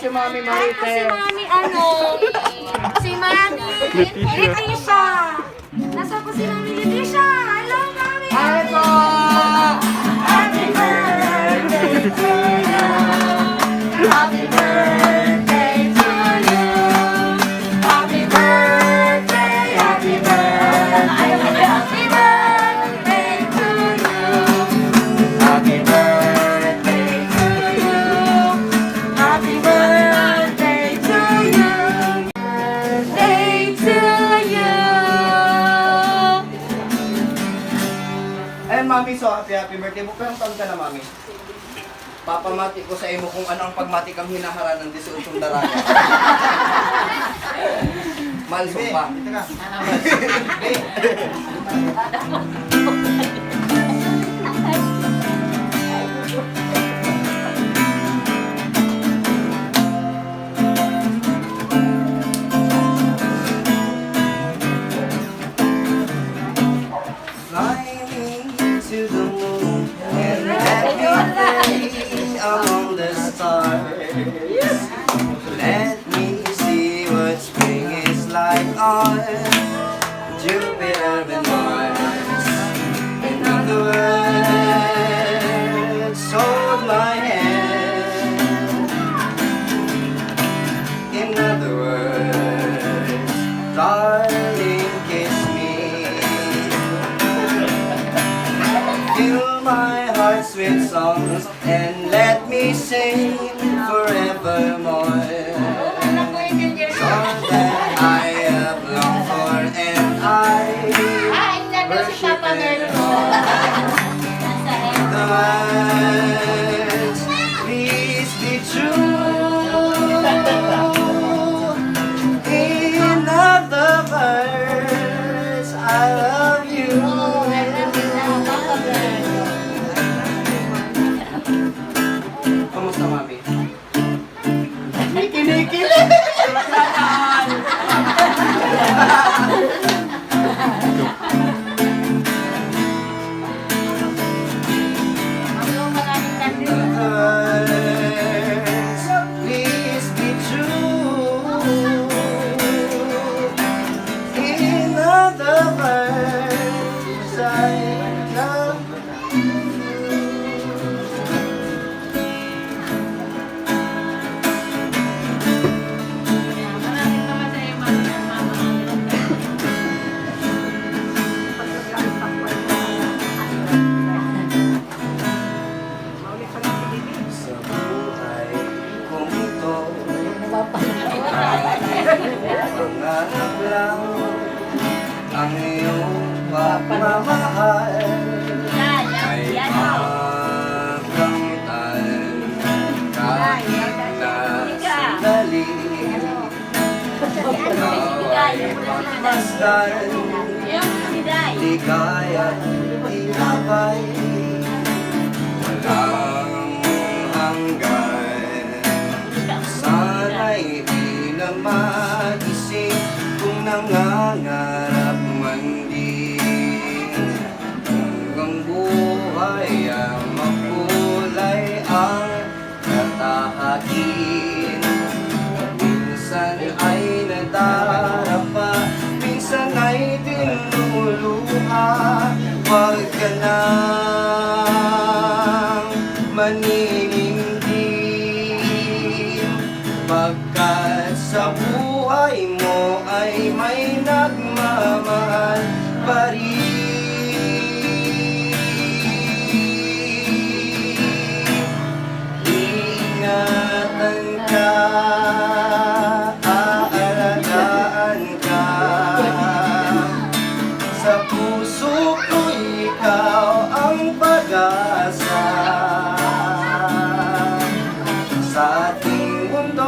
si Mami Ay, si Marites. Mami, si Mami Leticia. Nasa po si Mami Leticia? Hello, Mami! Hi po! Happy birthday to you! Happy birthday to you! Happy birthday, happy birthday, happy birthday to you! Happy birthday to you. Happy birthday to you! Birthday to you! Ayun, Mami, so happy birthday mo. Pero taon ka na, Mami? Papamati ko sa imo kung ano ang pagmati kang hinaharap ng 18 daraga. Malso pa. Ito ka. Fly me to the moon and let me play among the stars. Let me see what spring is like on Jupiter and Mars. In other words, hold my hand. In other words, darling, kiss me. Fill my heart with songs and let me sing forevermore. Song that I have longed for and I worship it all. The words, please be true. In other words, I love you. Kamusta, Mami? Kinikilig! Please be true. In other words, I love you. Sa buhay kong ito, pangarap lang ang iyong pagmamahal ay makamtan kahit na sandali. Ikaw ay pagmasdan, ligaya at tinapay. Walang hanggan. Sana'y di na mag-isip kung nangangarap man din. Hanggang buhay ang makulay ang katahakin. Minsan ay nadarapa, minsan ay dinuluha. Huwag ka nang maniningdim, pagkat sa buhay mo ay may nagmamahal pa rin. Ingatan ka, aalagaan ka. Sa puso ko ikaw ang pag-asa. Sa ating mundo'y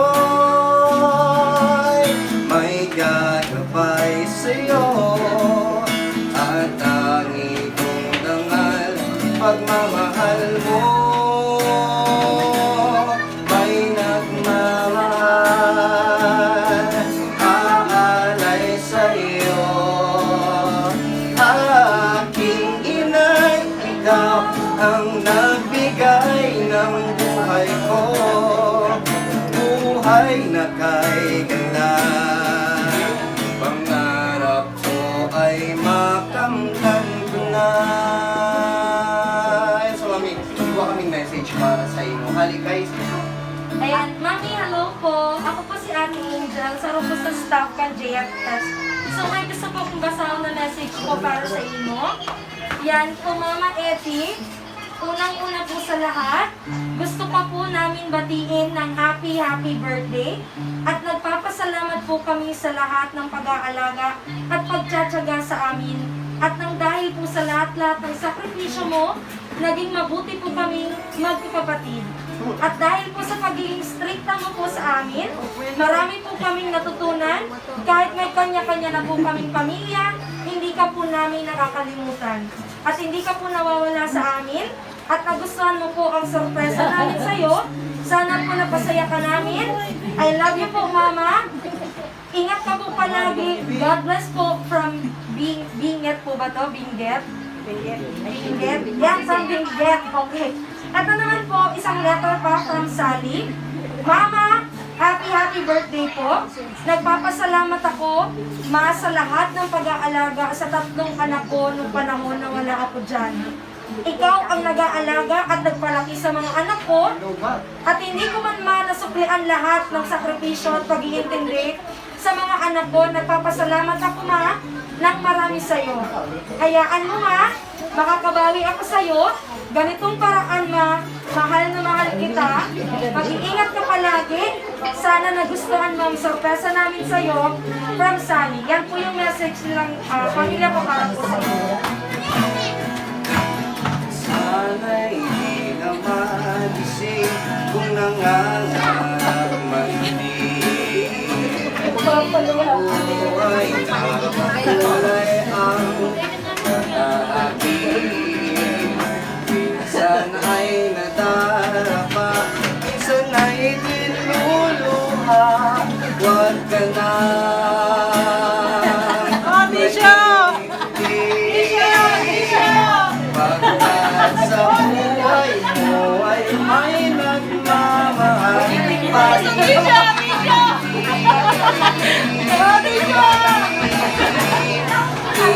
may gagabay sa'yo. At tangi kong dangal pagmamahal mo. May nagmamahal, aalay sa'yo. Aking inay, ikaw ang nagbigay ng buhay ko. para po sa staff kan JFS. So may gusto po kong basahin na message ko para sa inyo. Yan po Mama Effie. Unang-una po sa lahat, gusto pa po namin batiin ng happy birthday at nagpapasalamat po kami sa lahat ng pag-aalaga at pagtsatsaga sa amin. At nang dahil po sa lahat-lahat ng sakripisyo mo, naging mabuti po kaming magkakapatid. At dahil po sa pagiging stricta mo po sa amin, marami po kaming natutunan. Kahit may kanya-kanya na po kaming pamilya, hindi ka po namin nakakalimutan. At hindi ka po nawawala sa amin. At nagustuhan mo po ang sorpresa namin sa'yo. Sana po napasaya ka namin. I love you po, Mama. Ingat ka po palagi. God bless po from Binget po ba to? Binget? Binget? Yan, from Binget. Okay. Ito naman po, isang letter pa from Sally. Mama, happy birthday po. Nagpapasalamat ako, Ma, sa lahat ng pag-aalaga sa 3 anak ko nung panahon na wala ako dyan. Ikaw ang nag-aalaga at nagpalaki sa mga anak ko at hindi ko man nasuklian lahat ng sakripisyo at pag-iintindi sa mga anak ko. Nagpapasalamat ako, Ma, ng marami sa'yo. Hayaan mo, Ma, makakabawi ako sa'yo. Ganitong paraan, Ma, mahal na mahal kita. Mag-iingat ka palagi. Sana nagustuhan mo ang sorpresa namin sa'yo from Sally. Yan po yung message nilang pamilya ko para po sa'yo. Sana'y di naman isip kung nangangarap man hindi. Buhay na kulay ang pag-aakit. Minsan ay nadarapa, minsan ay dinuluha. Huwag ka na pagkat sa buhay mo ay may nagmamahal.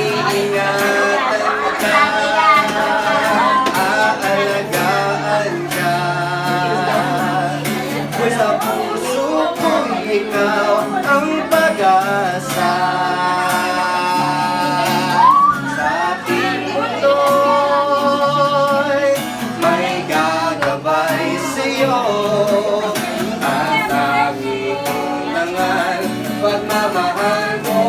Iingatan ka, aalagaan ka. Sa puso ko ikaw ang pag-asa. Sa aking mundo'y may gagabay sa'yo. At lagi kong nangan pagmamahal mo.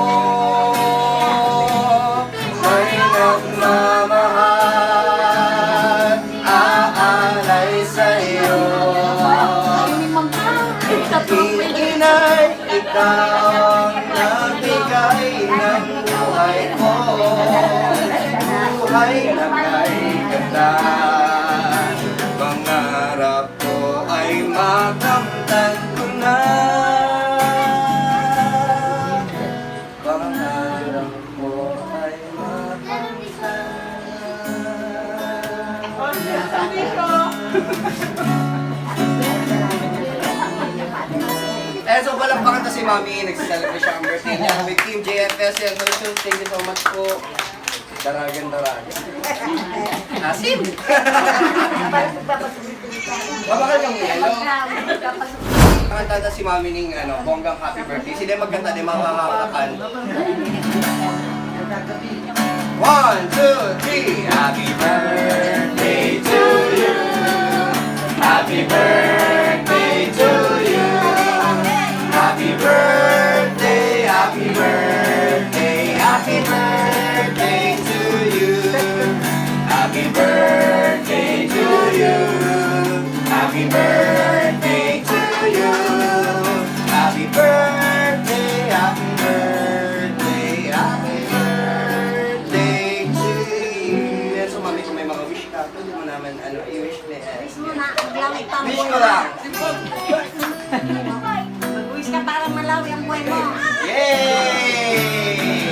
May nagmamahal, aalay sa'yo. Inay, ikaw ang nagbigay ng buhay ko. Buhay na may ganda. Pangarap ko ay makamtan ko na. Pangarap ko ay makamtan. So palakpakan na si Mami, nagsiselebrate siya ang birthday niya with Team JFS and Wilson. Thank you so much po. Daragan. Asim! Babakal kang yelo. Kanta na si Mami ng bonggang happy birthday. Sila magkanta din makakakapan. 1, 2, 3. Happy birthday to you. Happy birthday to you. Happy birthday, happy birthday, happy birthday to you. Happy birthday to you. Happy birthday to you. Happy birthday, happy birthday, happy birthday to you. So mami, kung may mga wish ka, pwede mo naman i-wish na. Wish ko lang. Mag-uwis ka para malawi ang buhay mo. Yay!